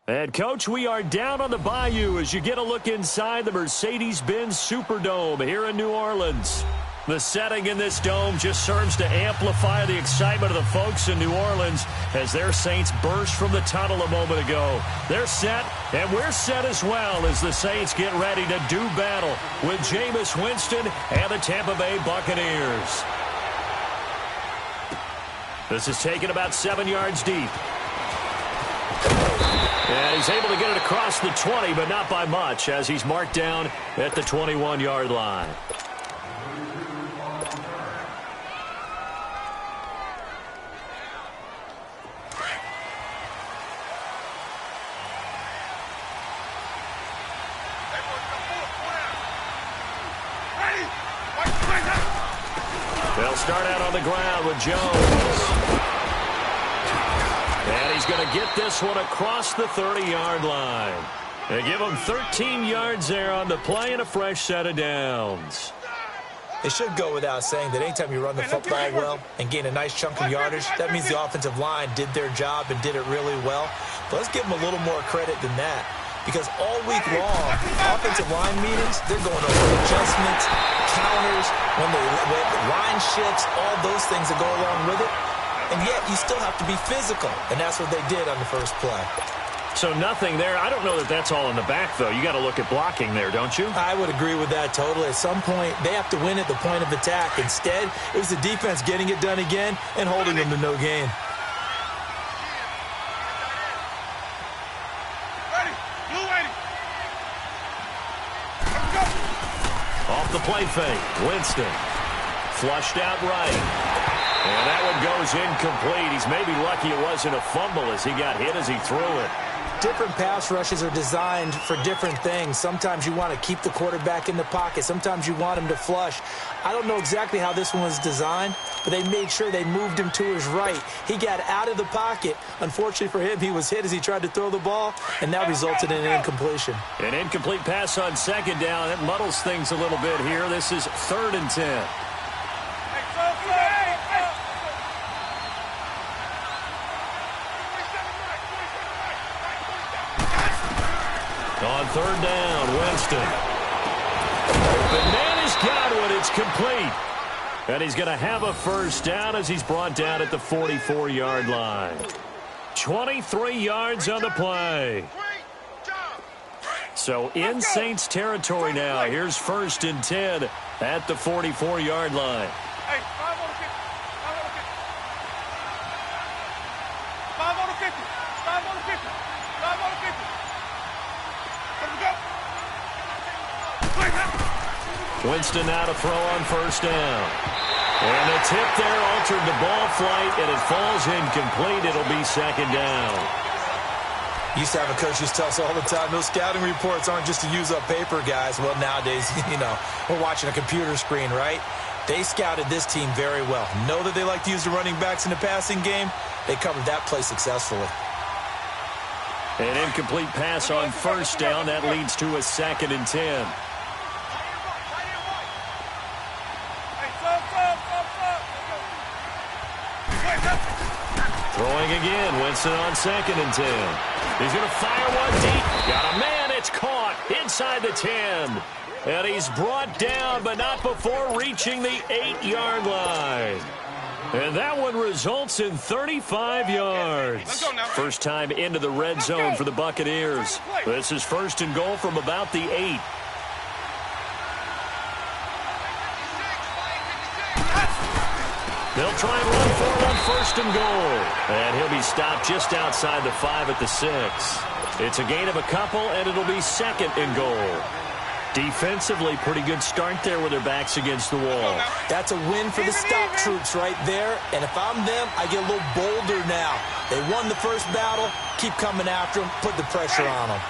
And, Coach, we are down on the Bayou as you get a look inside the Mercedes-Benz Superdome here in New Orleans. The setting in this dome just serves to amplify the excitement of the folks in New Orleans as their Saints burst from the tunnel a moment ago. They're set, and we're set as well as the Saints get ready to do battle with Jameis Winston and the Tampa Bay Buccaneers. This is taken about 7 yards deep. And he's able to get it across the 20, but not by much, as he's marked down at the 21-yard line. They'll start out on the ground with Jones. And he's going to get this one across the 30-yard line. They give him 13 yards there on the play and a fresh set of downs. It should go without saying that anytime you run the football well and gain a nice chunk of yardage, that means the offensive line did their job and did it really well. But let's give them a little more credit than that. Because all week long, offensive line meetings, they're going over adjustments, counters, when the line shifts, all those things that go along with it. And yet, you still have to be physical. And that's what they did on the first play. So nothing there. I don't know that that's all in the back, though. You got to look at blocking there, don't you? I would agree with that totally. At some point, they have to win at the point of attack. Instead, it was the defense getting it done again and holding them to no gain. Off the play fake, Winston. Flushed out right. And that one goes incomplete. He's maybe lucky it wasn't a fumble as he got hit as he threw it. Different pass rushes are designed for different things. Sometimes you want to keep the quarterback in the pocket. Sometimes you want him to flush. I don't know exactly how this one was designed, but they made sure they moved him to his right. He got out of the pocket. Unfortunately for him, he was hit as he tried to throw the ball, and that resulted in an incompletion. An incomplete pass on second down. That muddles things a little bit here. This is 3rd and 10. On 3rd down, Winston. The man has got one. It's complete. And he's going to have a first down as he's brought down at the 44-yard line. 23 yards on the play. So in Saints territory now. Here's 1st and 10 at the 44-yard line. Winston now to throw on 1st down. And the tip there altered the ball flight, and it falls incomplete. It'll be 2nd down. Used to have a coach used to tell us all the time, those scouting reports aren't just to use up paper, guys. Well, nowadays, we're watching a computer screen, right? They scouted this team very well. Know that they like to use the running backs in the passing game. They covered that play successfully. An incomplete pass on 1st down. That leads to a 2nd and 10. Throwing again, Winston on 2nd and 10. He's going to fire one deep. Got a man, it's caught inside the 10. And he's brought down, but not before reaching the 8-yard line. And that one results in 35 yards. First time into the red zone for the Buccaneers. This is 1st and goal from about the 8. They'll try and run for it on 1st and goal. And he'll be stopped just outside the 5 at the 6. It's a gain of a couple, and it'll be 2nd and goal. Defensively, pretty good start there with their backs against the wall. That's a win for the stop troops right there. And if I'm them, I get a little bolder now. They won the first battle. Keep coming after them. Put the pressure on them.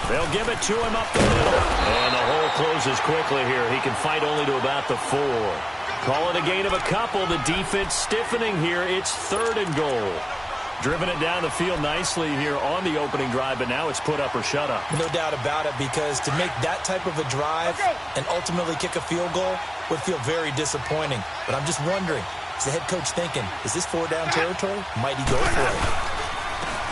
They'll give it to him up the middle. And the hole closes quickly here. He can fight only to about the 4. Call it a gain of a couple. The defense stiffening here. It's 3rd and goal. Driven it down the field nicely here on the opening drive, but now it's put up or shut up. No doubt about it, because to make that type of a drive and ultimately kick a field goal would feel very disappointing. But I'm just wondering, is the head coach thinking, is this 4-down territory? Might he go for it?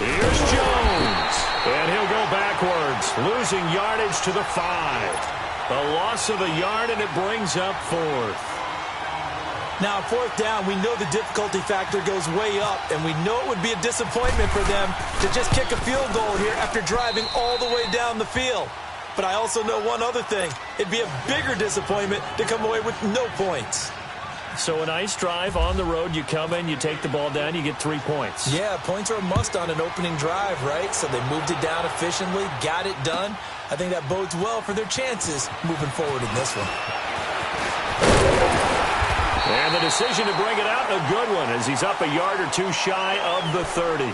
Here's Jones, and he'll go backwards, losing yardage to the 5. A loss of a yard, and it brings up 4th. Now, 4th down, we know the difficulty factor goes way up, and we know it would be a disappointment for them to just kick a field goal here after driving all the way down the field. But I also know one other thing. It'd be a bigger disappointment to come away with no points. So a nice drive on the road. You come in, you take the ball down, you get 3 points. Yeah, points are a must on an opening drive, right? So they moved it down efficiently, got it done. I think that bodes well for their chances moving forward in this one. And the decision to bring it out, a good one, as he's up a yard or two shy of the 30.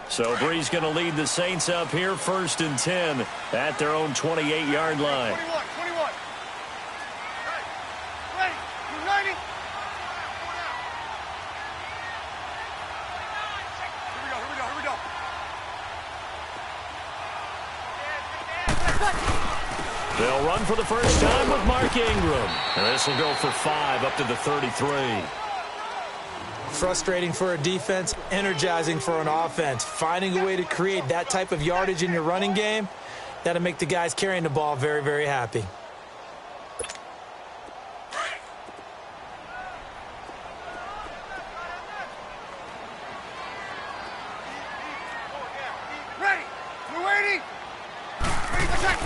So Bree's going to lead the Saints up here, 1st and 10 at their own 28-yard line. 21. Ready. You ready? Here we go. They'll run for the first time with Mark Ingram. And this will go for 5 up to the 33. Frustrating for a defense, energizing for an offense. Finding a way to create that type of yardage in your running game, that'll make the guys carrying the ball very, very happy. Ready. We're waiting. Ready for check.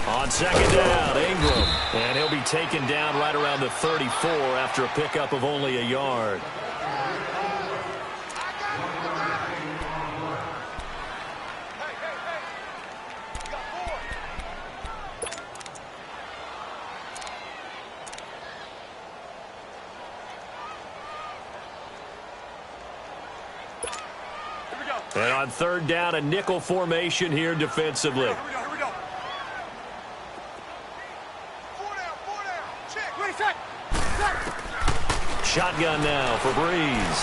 On 2nd down, Ingram. And he'll be taken down right around the 34 after a pickup of only a yard. And on 3rd down, a nickel formation here defensively. Here we go. 4 down. Check. Ready, set. Shotgun now for Breeze.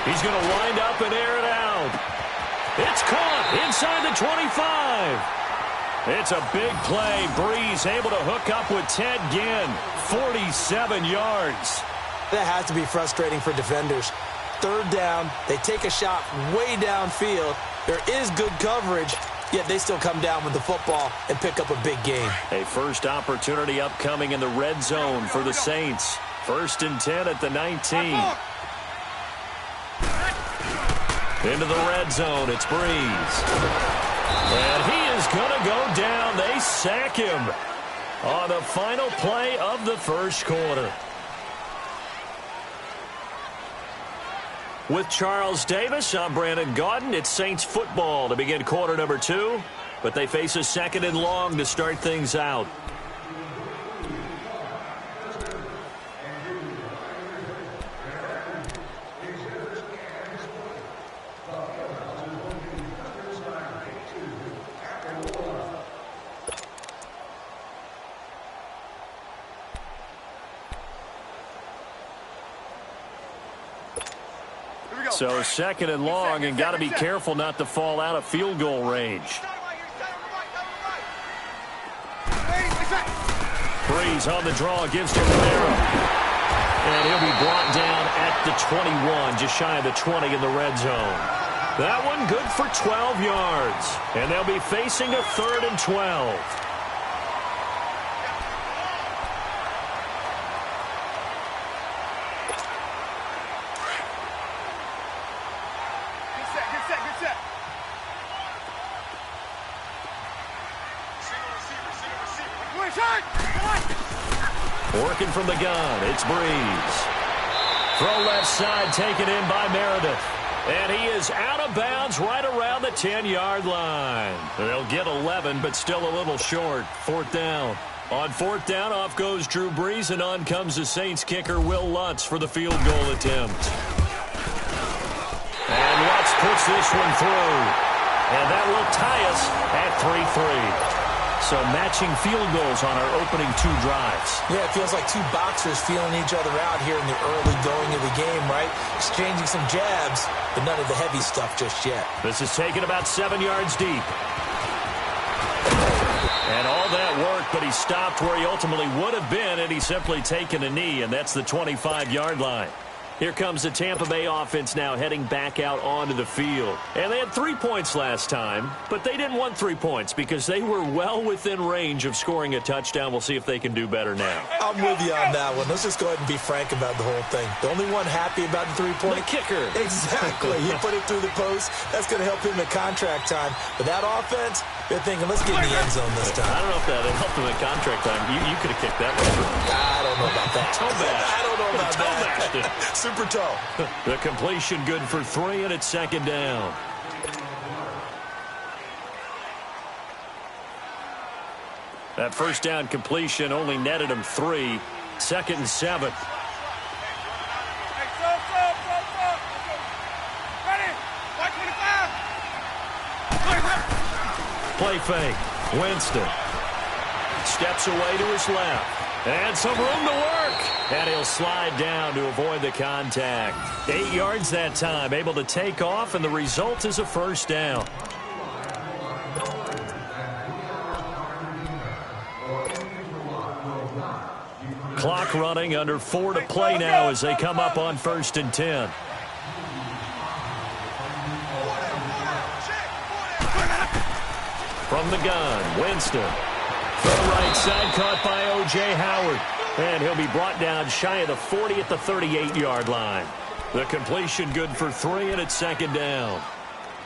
He's going to wind up and air it out. It's caught inside the 25. It's a big play. Breeze able to hook up with Ted Ginn. 47 yards. That has to be frustrating for defenders. 3rd down, they take a shot way downfield. There is good coverage, yet they still come down with the football and pick up a big gain. A first opportunity upcoming in the red zone for the Saints. 1st and 10 at the 19. Into the red zone, it's Breeze. And he is going to go down. They sack him on the final play of the first quarter. With Charles Davis, I'm Brandon Gaudin. It's Saints football to begin quarter number 2, but they face a 2nd and long to start things out. So 2nd and long, and got to be careful not to fall out of field goal range. Breeze on the draw, gives to Romero. And he'll be brought down at the 21, just shy of the 20 in the red zone. That one good for 12 yards. And they'll be facing a 3rd and 12. Working from the gun, it's Breeze. Throw left side, taken in by Meredith. And he is out of bounds right around the 10-yard line. They'll get 11, but still a little short. 4th down. On fourth down, off goes Drew Brees, and on comes the Saints kicker, Will Lutz, for the field goal attempt. And Lutz puts this one through. And that will tie us at 3-3. So matching field goals on our opening two drives. Yeah, it feels like two boxers feeling each other out here in the early going of the game, right? Exchanging some jabs, but none of the heavy stuff just yet. This is taken about 7 yards deep. And all that work, but he stopped where he ultimately would have been had he simply taken a knee, and that's the 25-yard line. Here comes the Tampa Bay offense now heading back out onto the field. And they had 3 points last time, but they didn't want 3 points because they were well within range of scoring a touchdown. We'll see if they can do better now. I'm with you on that one. Let's just go ahead and be frank about the whole thing. The only one happy about the 3-point? The kicker. Exactly. He put it through the post. That's going to help him in contract time. But that offense, they're thinking, let's get in the end zone this time. I don't know if that helped him in contract time. You could have kicked that one. I don't know about that. I don't know about that. Super toe. The completion good for 3, and it's second down. That first down completion only netted him 3. 2nd and 7. Play fake. Winston steps away to his left. And some room to work. And he'll slide down to avoid the contact. 8 yards that time. Able to take off, and the result is a first down. Clock running, under 4 to play now as they come up on 1st and 10. From the gun, Winston. From the right side, caught by O.J. Howard. And he'll be brought down shy of the 40 at the 38-yard line. The completion good for 3, and it's second down.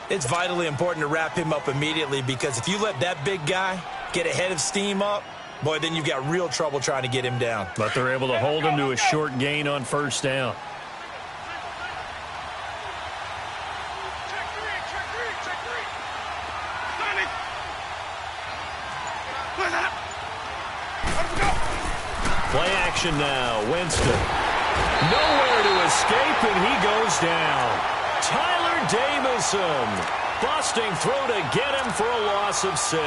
It's vitally important to wrap him up immediately, because if you let that big guy get ahead of steam up, boy, then you've got real trouble trying to get him down. But they're able to hold him to a short gain on first down. Play action now. Winston. Nowhere to escape, and he goes down. Tyler Jamison busting through to get him for a loss of 6.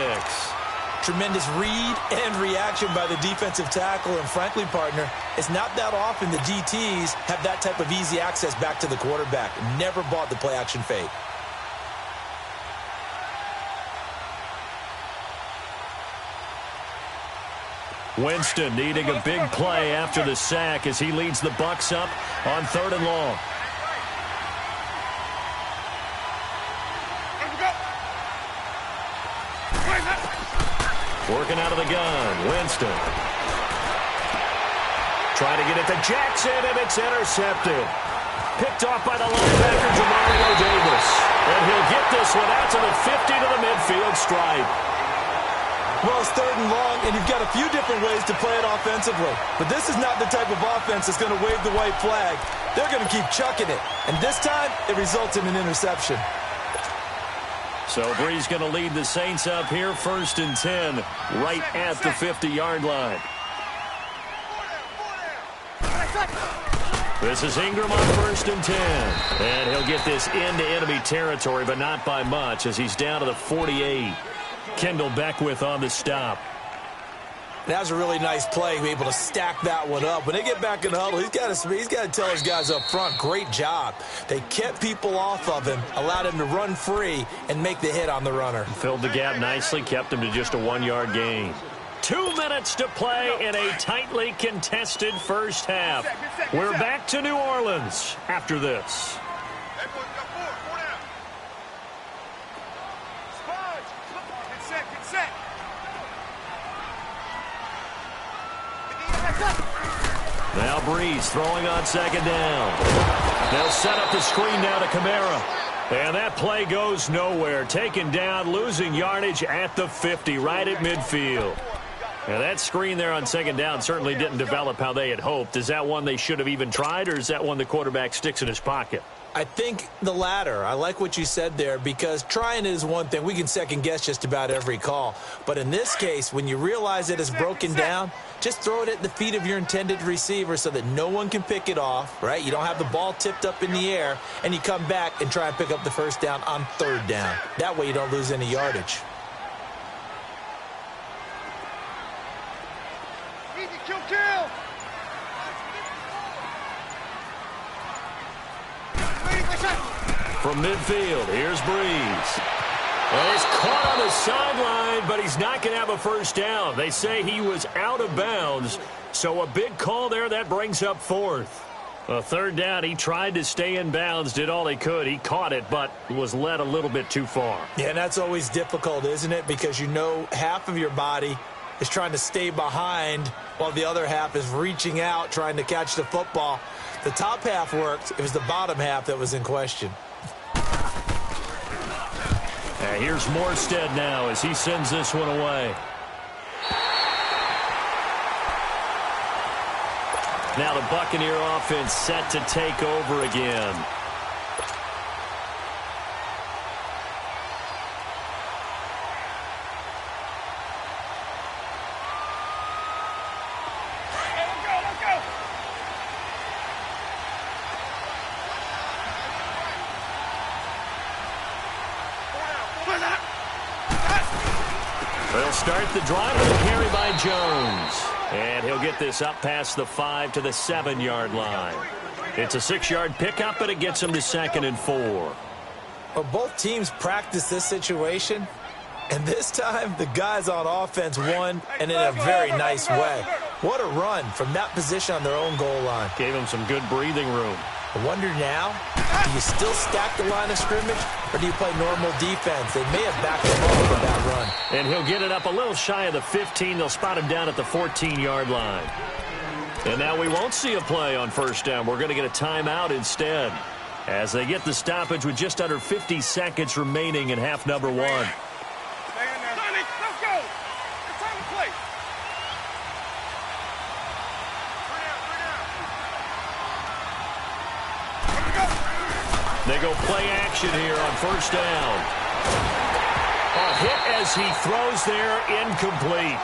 Tremendous read and reaction by the defensive tackle, and frankly, partner, it's not that often the DTs have that type of easy access back to the quarterback. Never bought the play action fake. Winston needing a big play after the sack as he leads the Bucs up on 3rd and long. Working out of the gun, Winston. Trying to get it to Jackson, and it's intercepted. Picked off by the linebacker, Jamario Davis. And he'll get this one out to the 50 to the midfield stripe. Well, it's 3rd and long, and you've got a few different ways to play it offensively. But this is not the type of offense that's going to wave the white flag. They're going to keep chucking it. And this time, it results in an interception. So Brees going to lead the Saints up here, 1st and 10, right at the 50-yard line. This is Ingram on 1st and 10. And he'll get this into enemy territory, but not by much, as he's down to the 48. Kendall Beckwith on the stop. That was a really nice play, able to stack that one up. When they get back in the huddle, he's got to tell his guys up front, great job. They kept people off of him, allowed him to run free and make the hit on the runner. Filled the gap nicely, kept him to just a 1-yard gain. 2 minutes to play in a tightly contested first half. We're back to New Orleans after this. Now Brees throwing on 2nd down. They'll set up the screen now to Kamara. And that play goes nowhere. Taken down, losing yardage at the 50, right at midfield. Now that screen there on 2nd down certainly didn't develop how they had hoped. Is that one they should have even tried, or is that one the quarterback sticks in his pocket? I think the latter. I like what you said there because trying is one thing. We can second guess just about every call. But in this case, when you realize it is broken down, just throw it at the feet of your intended receiver so that no one can pick it off, right? You don't have the ball tipped up in the air, and you come back and try and pick up the first down on third down. That way you don't lose any yardage. Easy, kill. From midfield, here's Breeze. Well, he's caught on the sideline, but he's not going to have a first down. They say he was out of bounds, so a big call there. That brings up fourth. A third down, he tried to stay in bounds, did all he could. He caught it, but was led a little bit too far. Yeah, and that's always difficult, isn't it? Because you know half of your body is trying to stay behind while the other half is reaching out, trying to catch the football. The top half worked. It was the bottom half that was in question. Here's Morstead now as he sends this one away. Now the Buccaneer offense set to take over again. They'll start the drive with a carry by Jones. And he'll get this up past the 5 to the 7-yard line. It's a 6-yard pickup, but it gets him to 2nd and 4. Well, both teams practice this situation, and this time the guys on offense won, and in a very nice way. What a run from that position on their own goal line. Gave him some good breathing room. I wonder now, do you still stack the line of scrimmage, or do you play normal defense? They may have backed him up with that run. And he'll get it up a little shy of the 15. They'll spot him down at the 14-yard line. And now we won't see a play on first down. We're going to get a timeout instead as they get the stoppage with just under 50 seconds remaining in half number 1. Let's go. It's time to play. They go play action here on first down. A hit as he throws there, incomplete.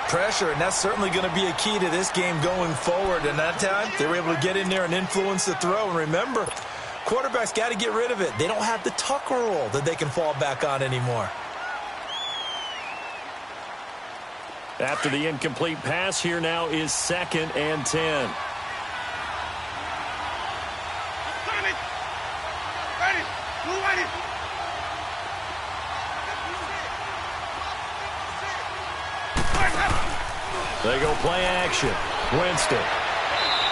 Pressure, and that's certainly going to be a key to this game going forward. And that time, they were able to get in there and influence the throw. And remember, quarterbacks got to get rid of it. They don't have the tuck rule that they can fall back on anymore. After the incomplete pass, here now is 2nd and 10. They go play action. Winston.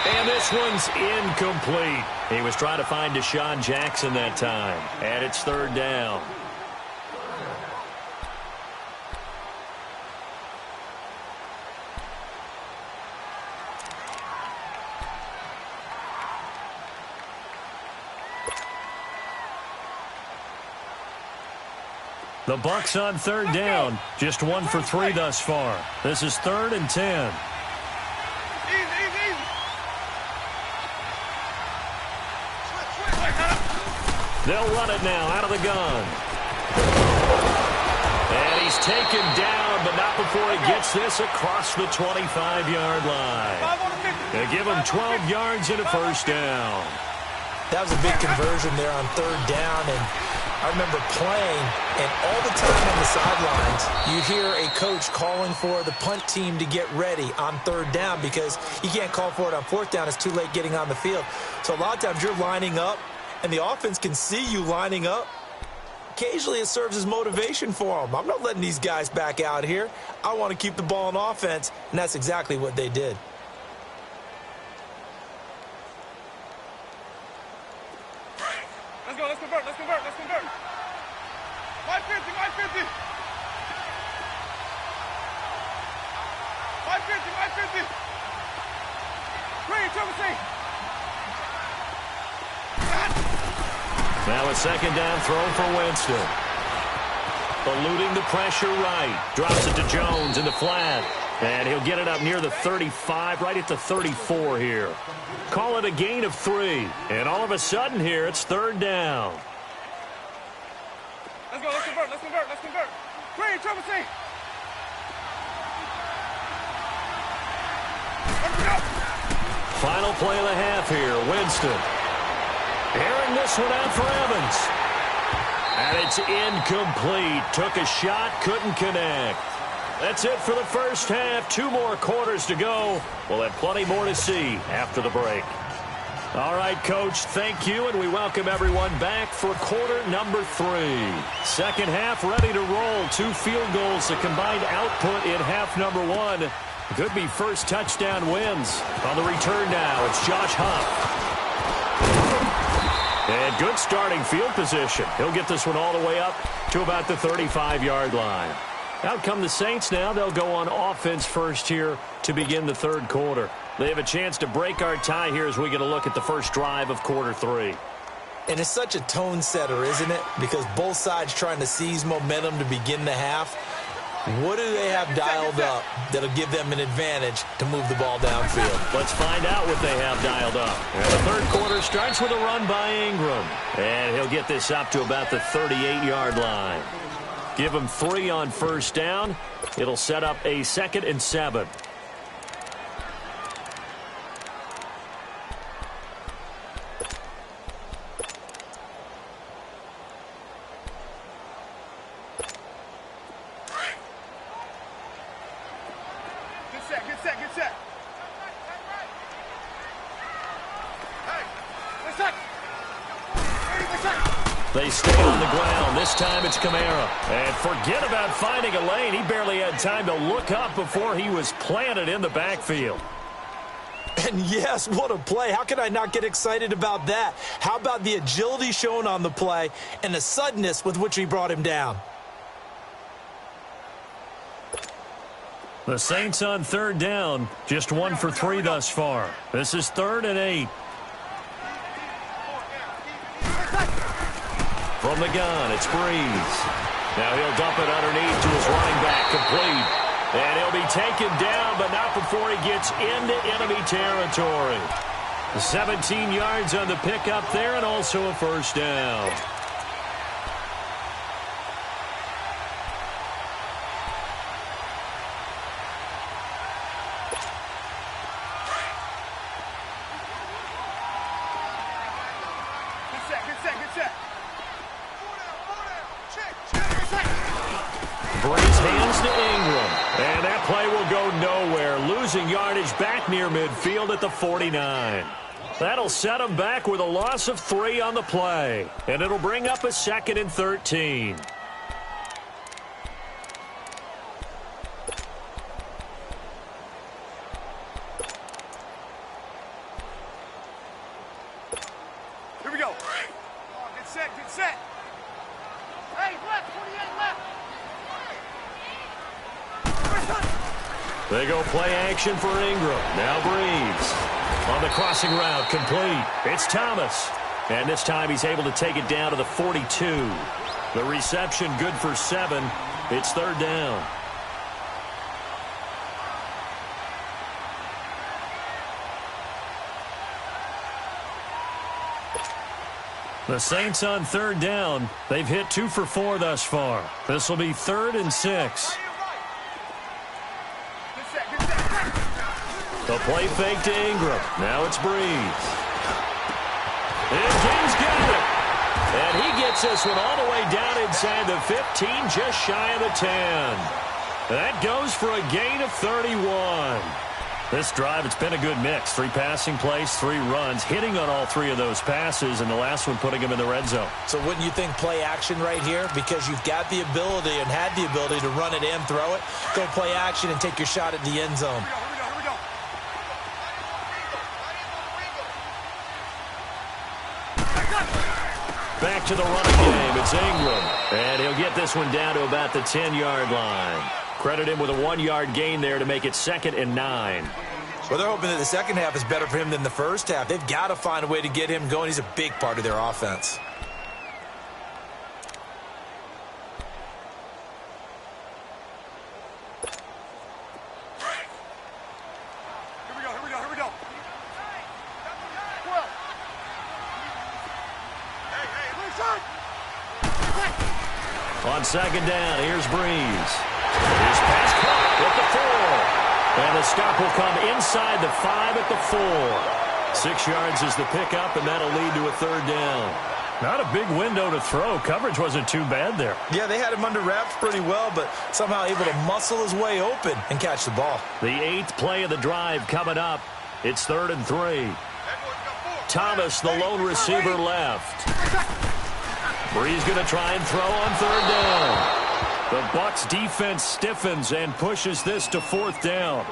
And this one's incomplete. He was trying to find Deshaun Jackson that time. And it's 3rd down. The Bucs on 3rd down. Just 1 for 3 thus far. This is 3rd and 10. They'll run it now out of the gun. And he's taken down, but not before he gets this across the 25-yard line. They give him 12 yards and a first down. That was a big conversion there on 3rd down, and I remember playing, and all the time on the sidelines, you hear a coach calling for the punt team to get ready on 3rd down because you can't call for it on 4th down. It's too late getting on the field. So a lot of times you're lining up, and the offense can see you lining up. Occasionally it serves as motivation for them. I'm not letting these guys back out here. I want to keep the ball in offense, and that's exactly what they did. Let's convert. 550. 550. Green, triple C. Now a 2nd down throw for Winston. Eluding the pressure right. Drops it to Jones in the flat. And he'll get it up near the 35, right at the 34 here. Call it a gain of 3. And all of a sudden here, it's third down. Let's go, let's convert, let's convert, let's convert. Green, triple C. Final play of the half here, Winston. Airing this one out for Evans. And it's incomplete. Took a shot, couldn't connect. That's it for the first half. 2 more quarters to go. We'll have plenty more to see after the break. All right, Coach, thank you, and we welcome everyone back for quarter number 3. Second half ready to roll. 2 field goals, a combined output in half number 1. Could be first touchdown wins. On the return now, it's Josh Huff. And good starting field position. He'll get this one all the way up to about the 35-yard line. Out come the Saints now. They'll go on offense first here to begin the third quarter. They have a chance to break our tie here as we get a look at the first drive of quarter 3. And it's such a tone setter, isn't it? Because both sides trying to seize momentum to begin the half. What do they have dialed up that'll give them an advantage to move the ball downfield? Let's find out what they have dialed up. And the third quarter starts with a run by Ingram. And he'll get this up to about the 38-yard line. Give him 3 on first down. It'll set up a 2nd and 7. Get set. Hey, let's set. They stay on the ground. This time it's Kamara. And forget about finding a lane. He barely had time to look up before he was planted in the backfield. And yes, what a play. How can I not get excited about that? How about the agility shown on the play and the suddenness with which he brought him down? The Saints on third down. Just 1 for 3 thus far. This is 3rd and 8. From the gun, it's Breeze. Now he'll dump it underneath to his running back, complete. And he'll be taken down, but not before he gets into enemy territory. 17 yards on the pickup there, and also a first down. Breeze hands to Ingram. And that play will go nowhere. Losing yardage back near midfield at the 49. That'll set him back with a loss of 3 on the play. And it'll bring up a 2nd and 13. Here we go. Get set. Hey, left, 28 left. They go play action for Ingram. Now Breeze. On the crossing route, complete. It's Thomas. And this time he's able to take it down to the 42. The reception good for 7. It's third down. The Saints on third down. They've hit 2 for 4 thus far. This will be 3rd and 6. The play fake to Ingram. Now it's Breeze. And King's got it. And he gets this one all the way down inside the 15, just shy of the 10. That goes for a gain of 31. This drive, it's been a good mix. 3 passing plays, 3 runs, hitting on all 3 of those passes, and the last one putting him in the red zone. So wouldn't you think play action right here? Because you've got the ability and had the ability to run it and throw it. Go play action and take your shot at the end zone. Back to the running game. It's Ingram. And he'll get this one down to about the 10-yard line. Credit him with a 1-yard gain there to make it 2nd and 9. Well, they're hoping that the second half is better for him than the first half. They've got to find a way to get him going. He's a big part of their offense. On second down, here's Breeze. His pass caught at the 4. And the stop will come inside the 5 at the 4. 6 yards is the pickup, and that'll lead to a third down. Not a big window to throw. Coverage wasn't too bad there. Yeah, they had him under wraps pretty well, but somehow able to muscle his way open and catch the ball. The 8th play of the drive coming up. It's 3rd and 3. Thomas, the lone receiver, left. Breeze going to try and throw on 3rd down. The Bucs defense stiffens and pushes this to 4th down.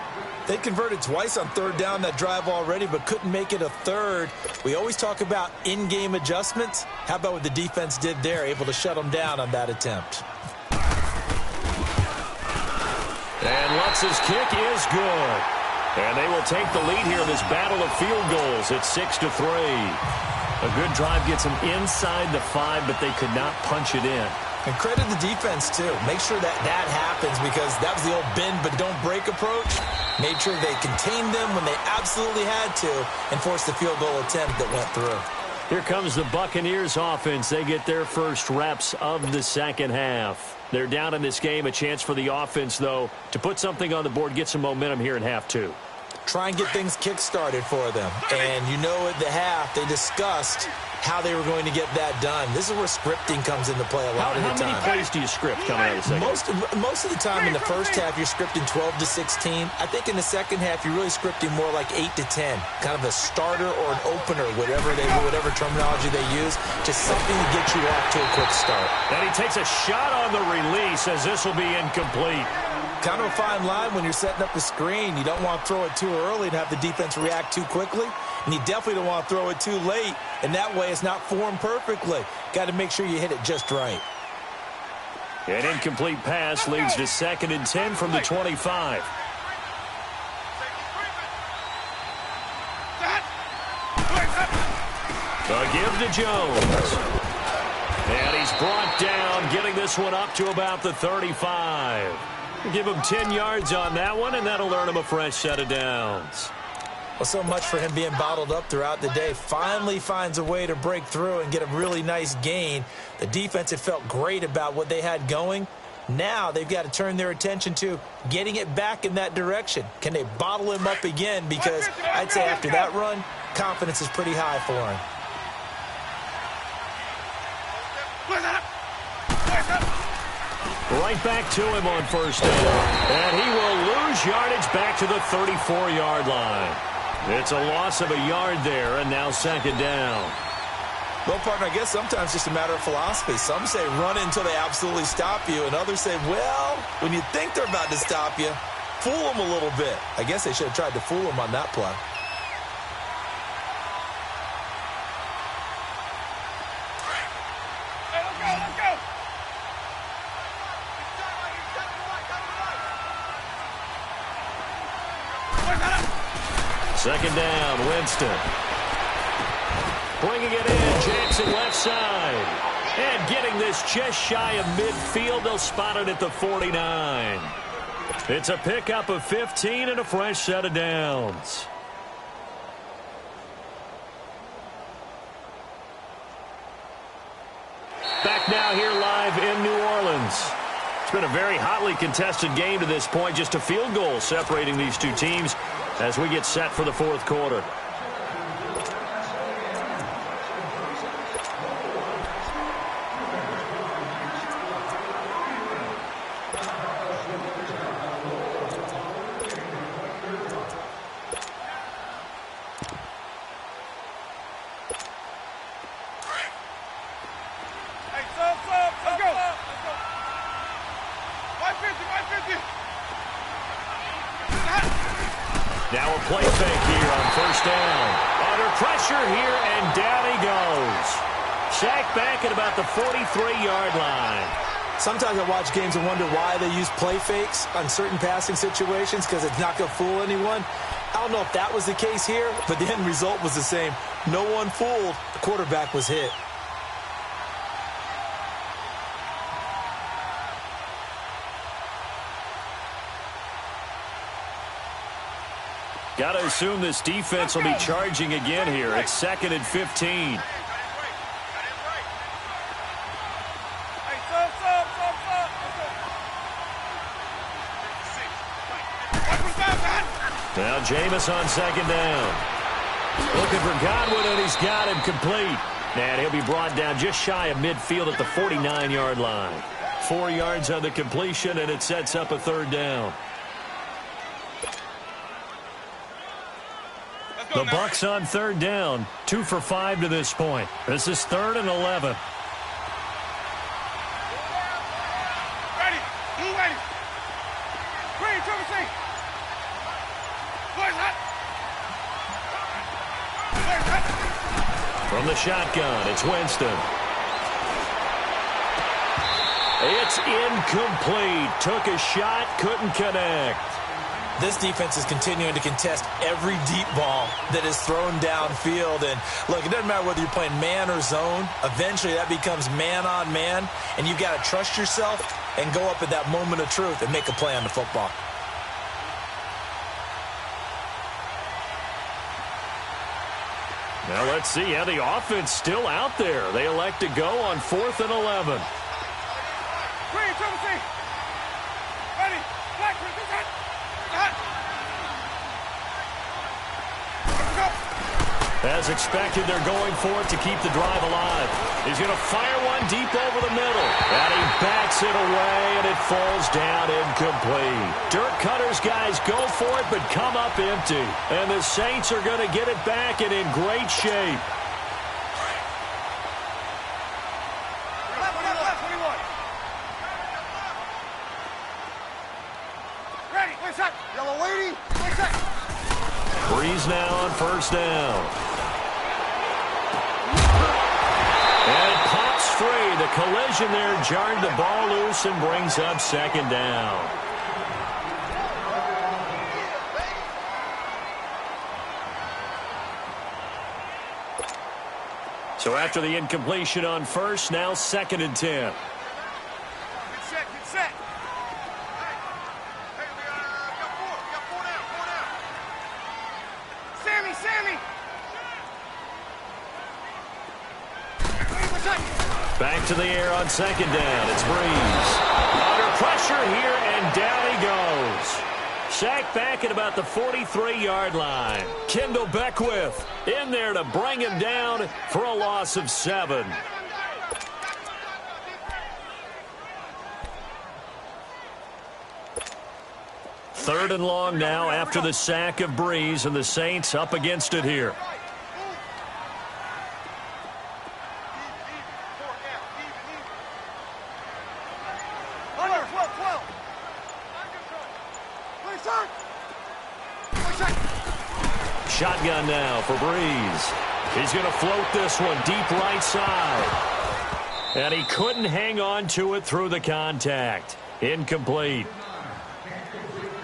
They converted twice on 3rd down that drive already, but couldn't make it a 3rd. We always talk about in-game adjustments. How about what the defense did there, able to shut them down on that attempt? And Lutz's kick is good. And they will take the lead here in this battle of field goals. It's 6-3. A good drive gets them inside the 5, but they could not punch it in. And credit the defense, too. Make sure that happens, because that was the old bend but don't break approach. Made sure they contained them when they absolutely had to and forced the field goal attempt that went through. Here comes the Buccaneers offense. They get their first reps of the second half. They're down in this game. A chance for the offense, though, to put something on the board, get some momentum here in half 2. Try and get things kick-started for them. And you know at the half, they discussed how they were going to get that done. This is where scripting comes into play a lot of the time. How many plays do you script coming out of the second? Most of the time in the first half, you're scripting 12 to 16. I think in the second half, you're really scripting more like 8 to 10. Kind of a starter or an opener, whatever terminology they use. Just something to get you off to a quick start. And he takes a shot on the release as this will be incomplete. Kind of a fine line when you're setting up the screen. You don't want to throw it too early and have the defense react too quickly. And you definitely don't want to throw it too late. And that way it's not formed perfectly. Got to make sure you hit it just right. An incomplete pass leads to 2nd and 10 from the 25. The give to Jones. And he's brought down, getting this one up to about the 35. Give him 10 yards on that one, and that'll earn him a fresh set of downs. Well, so much for him being bottled up throughout the day. Finally finds a way to break through and get a really nice gain. The defense had felt great about what they had going. Now they've got to turn their attention to getting it back in that direction. Can they bottle him up again? Because I'd say after that run, confidence is pretty high for him. Right back to him on 1st down. And he will lose yardage back to the 34-yard line. It's a loss of a yard there, and now 2nd down. Well, partner, I guess sometimes it's just a matter of philosophy. Some say run until they absolutely stop you, and others say, well, when you think they're about to stop you, fool them a little bit. I guess they should have tried to fool them on that play. Second down, Winston. Bringing it in, Jackson left side. And getting this just shy of midfield, they'll spot it at the 49. It's a pickup of 15 and a fresh set of downs. Back now here live in New Orleans. It's been a very hotly contested game to this point. Just a field goal separating these two teams as we get set for the 4th quarter. Now a play fake here on 1st down. Under pressure here, and down he goes. Sacked back at about the 43-yard line. Sometimes I watch games and wonder why they use play fakes on certain passing situations, because it's not going to fool anyone. I don't know if that was the case here, but the end result was the same. No one fooled. The quarterback was hit. Got to assume this defense will be charging again here. It's 2nd and 15. Now Jameis on second down. Looking for Godwin, and he's got him complete. And he'll be brought down just shy of midfield at the 49-yard line. 4 yards on the completion, and it sets up a third down. The Bucs on third down, 2 for 5 to this point. This is 3rd and 11. Ready. Blue ready. Green, Trevor C. Boys hot. Boys hot. From the shotgun, it's Winston. It's incomplete. Took a shot, couldn't connect. This defense is continuing to contest every deep ball that is thrown downfield. And, look, it doesn't matter whether you're playing man or zone. Eventually, that becomes man-on-man, and you've got to trust yourself and go up at that moment of truth and make a play on the football. Now let's see how the offense still out there. They elect to go on 4th and 11. Green, Trevor C. Ready. Black, this hot. As expected, they're going for it to keep the drive alive. He's going to fire one deep over the middle. And he backs it away, and it falls down incomplete. Dirk Cutter's guys go for it, but come up empty. And the Saints are going to get it back and in great shape. Breeze now on first down. And it pops free. The collision there jarred the ball loose and brings up second down. So after the incompletion on first, now 2nd and 10. Get set, get set. Sammy! Back to the air on second down. It's Breeze. Under pressure here, and down he goes. Sacked back at about the 43-yard line. Kendall Beckwith in there to bring him down for a loss of 7. Third and long now after the sack of Breeze, and the Saints up against it here. Shotgun now for Breeze. He's going to float this one deep right side. And he couldn't hang on to it through the contact. Incomplete.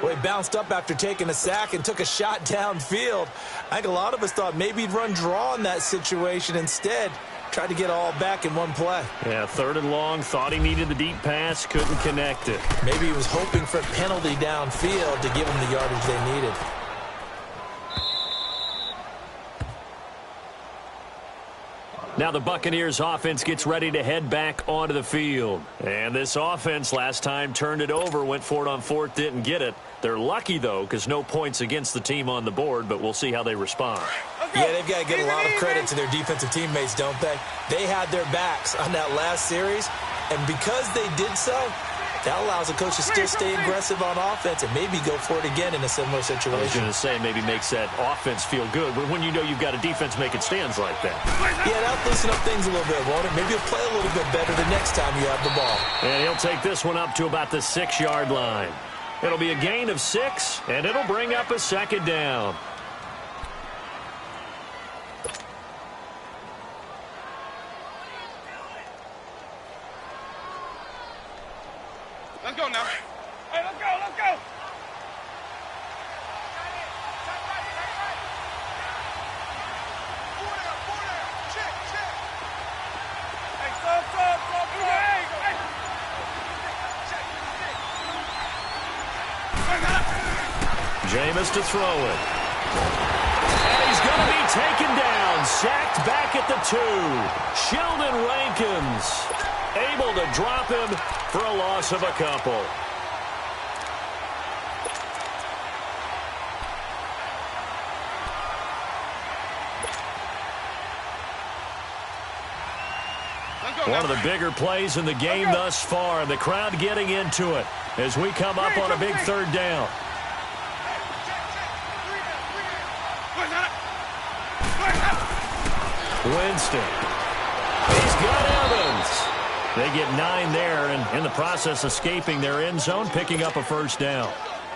Well, he bounced up after taking a sack and took a shot downfield. I think a lot of us thought maybe he'd run draw in that situation. Instead, tried to get all back in one play. Yeah, 3rd and long. Thought he needed the deep pass. Couldn't connect it. Maybe he was hoping for a penalty downfield to give him the yardage they needed. Now the Buccaneers offense gets ready to head back onto the field. And this offense last time turned it over, went for it on 4th, didn't get it. They're lucky, though, because no points against the team on the board, but we'll see how they respond. Yeah, they've got to get a lot of credit to their defensive teammates, don't they? They had their backs on that last series, and because they did so, that allows the coach to still stay aggressive on offense and maybe go for it again in a similar situation. I was going to say maybe makes that offense feel good, but when you know you've got a defense making stands like that. Yeah, that'll loosen up things a little bit, won't it? Maybe you'll play a little bit better the next time you have the ball. And he'll take this one up to about the 6-yard line. It'll be a gain of 6, and it'll bring up a second down. Let's go now. Hey, let's go, let's go. Check. Hey, stop. Jameis to throw it. And he's going to be taken down. Sacked back at the 2. Sheldon Rankins able to drop him for a loss of a couple. One of the bigger plays in the game thus far, and the crowd getting into it as we come up on a big third down. Winston. He's got Evans. They get 9 there, and in the process escaping their end zone, picking up a first down.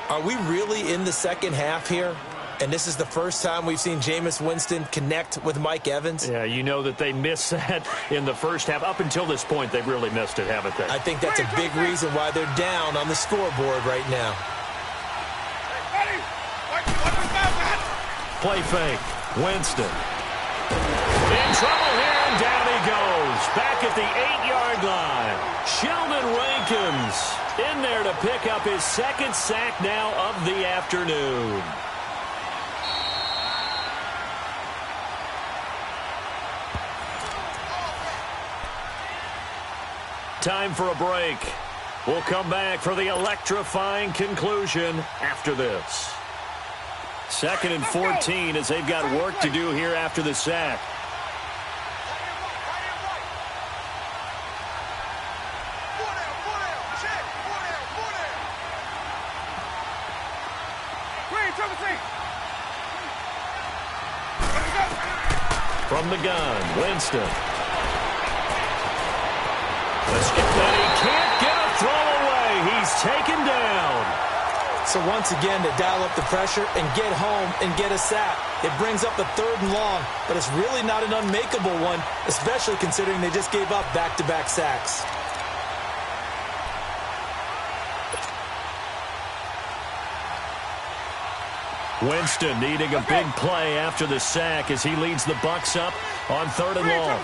Are we really in the second half here? And this is the first time we've seen Jameis Winston connect with Mike Evans? Yeah, you know that they missed that in the first half. Up until this point, they've really missed it, haven't they? I think that's a big reason why they're down on the scoreboard right now. Play fake. Winston. In trouble here, and down he goes. Back at the 8-yard line. Sheldon Rankins in there to pick up his second sack now of the afternoon. Time for a break. We'll come back for the electrifying conclusion after this. 2nd and 14 as they've got work to do here after the sack. From the gun, Winston. And he can't get a throw away. He's taken down. So once again, to dial up the pressure and get home and get a sack. It brings up a 3rd and long, but it's really not an unmakeable one, especially considering they just gave up back-to-back sacks. Winston needing a big play after the sack as he leads the Bucs up on 3rd and long.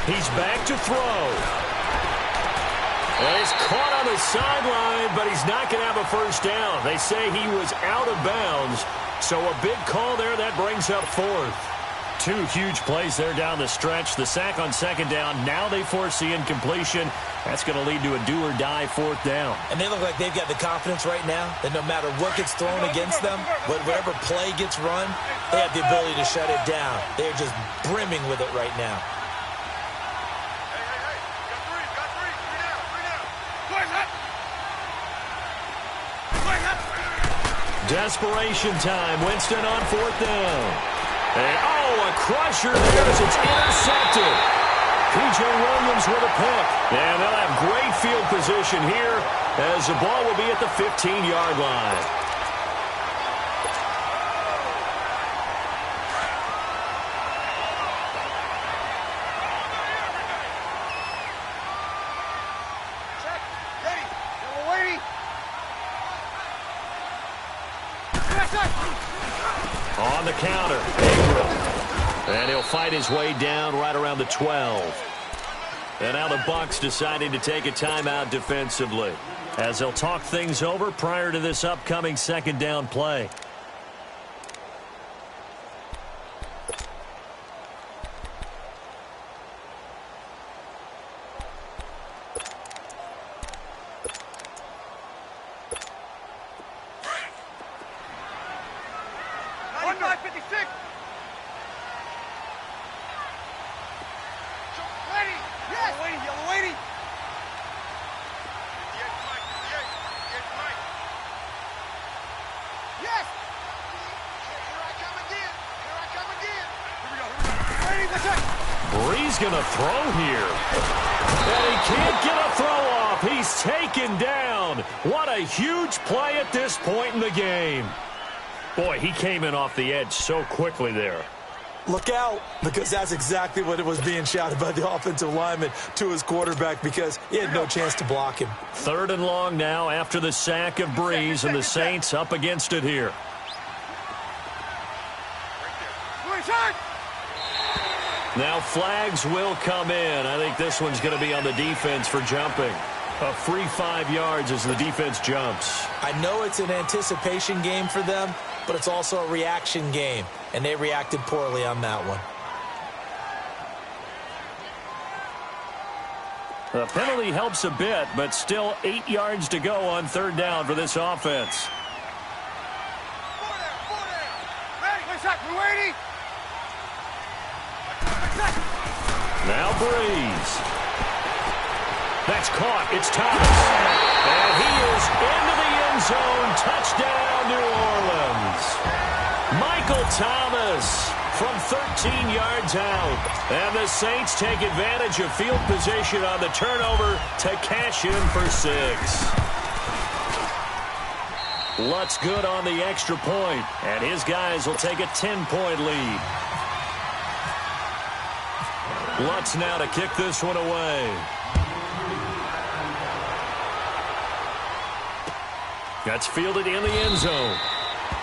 He's back to throw. And he's caught on the sideline, but he's not going to have a first down. They say he was out of bounds, so a big call there. That brings up 4th. 2 huge plays there down the stretch. The sack on 2nd down. Now they force the incompletion. That's going to lead to a do-or-die 4th down. And they look like they've got the confidence right now that no matter what gets thrown against them, whatever play gets run, they have the ability to shut it down. They're just brimming with it right now. Desperation time. Winston on 4th down. And, a crusher there as it's intercepted. P.J. Williams with a pick. And they'll have great field position here as the ball will be at the 15-yard line. On the counter, Ingram. And he'll fight his way down right around the 12. And now the Bucs deciding to take a timeout defensively as they'll talk things over prior to this upcoming 2nd down play. Brees going to throw here. And he can't get a throw off. He's taken down. What a huge play at this point in the game. Boy, he came in off the edge so quickly there. Look out, because that's exactly what it was being shouted by the offensive lineman to his quarterback because he had no chance to block him. 3rd and long now after the sack of Brees, and the Saints up against it here. Now flags will come in. I think this one's going to be on the defense for jumping. A free 5 yards as the defense jumps. I know it's an anticipation game for them, but it's also a reaction game, and they reacted poorly on that one. The penalty helps a bit, but still 8 yards to go on 3rd down for this offense. Now Breeze. That's caught. It's Thomas. And he is into the end zone. Touchdown, New Orleans. Michael Thomas from 13 yards out. And the Saints take advantage of field position on the turnover to cash in for 6. Lutz good on the extra point, and his guys will take a 10-point lead. Lutz now to kick this one away. That's fielded in the end zone.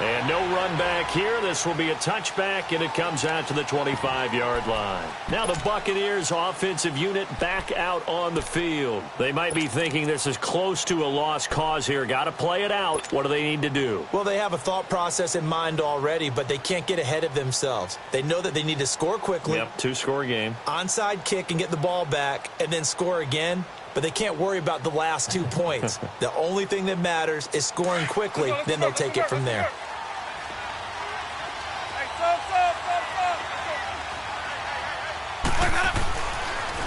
And no run back here. This will be a touchback, and it comes out to the 25-yard line. Now the Buccaneers offensive unit back out on the field. They might be thinking this is close to a lost cause here. Got to play it out. What do they need to do? Well, they have a thought process in mind already, but they can't get ahead of themselves. They know that they need to score quickly. Yep, 2-score game. Onside kick and get the ball back, and then score again. But they can't worry about the last 2 points. The only thing that matters is scoring quickly. Then they'll take it from there.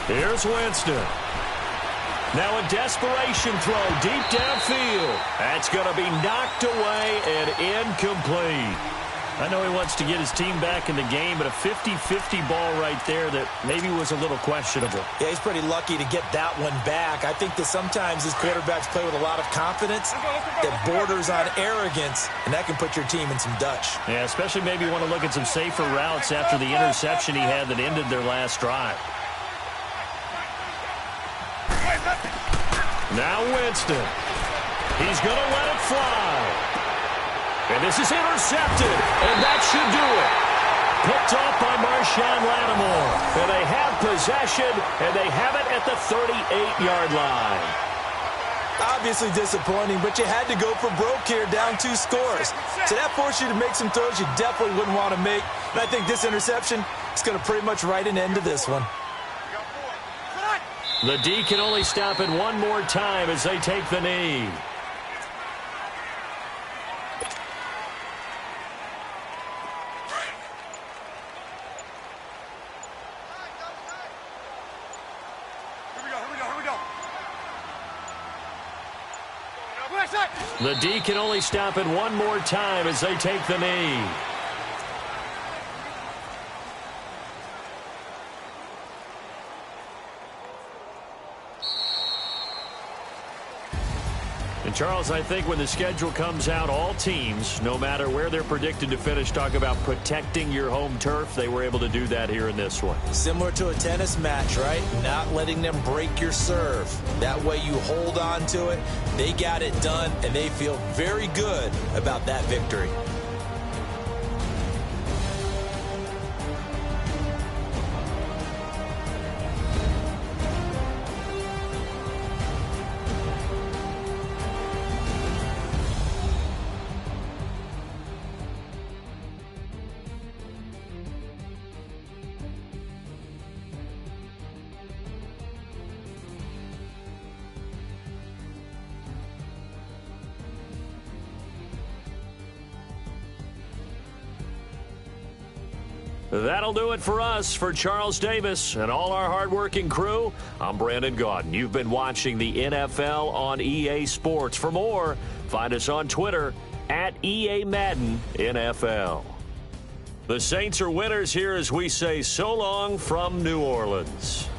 Here's Winston. Now a desperation throw deep downfield. That's going to be knocked away and incomplete. I know he wants to get his team back in the game, but a 50-50 ball right there that maybe was a little questionable. Yeah, he's pretty lucky to get that one back. I think that sometimes his quarterbacks play with a lot of confidence that borders on arrogance, and that can put your team in some Dutch. Yeah, especially maybe want to look at some safer routes after the interception he had that ended their last drive. Now Winston. He's going to let it fly. And this is intercepted, and that should do it. Picked off by Marshawn Lattimore. And they have possession, and they have it at the 38-yard line. Obviously disappointing, but you had to go for broke here, down 2 scores. So that forced you to make some throws you definitely wouldn't want to make. And I think this interception is going to pretty much write an end to this one. The D can only stop it one more time as they take the knee. The D can only stop it one more time as they take the knee. And Charles, I think when the schedule comes out, all teams, no matter where they're predicted to finish, talk about protecting your home turf. They were able to do that here in this one. Similar to a tennis match, right? Not letting them break your serve. That way you hold on to it. They got it done, and they feel very good about that victory. That'll do it for us. For Charles Davis and all our hardworking crew, I'm Brandon Gaudin. You've been watching the NFL on EA Sports. For more, find us on Twitter at EA Madden NFL. The Saints are winners here as we say so long from New Orleans.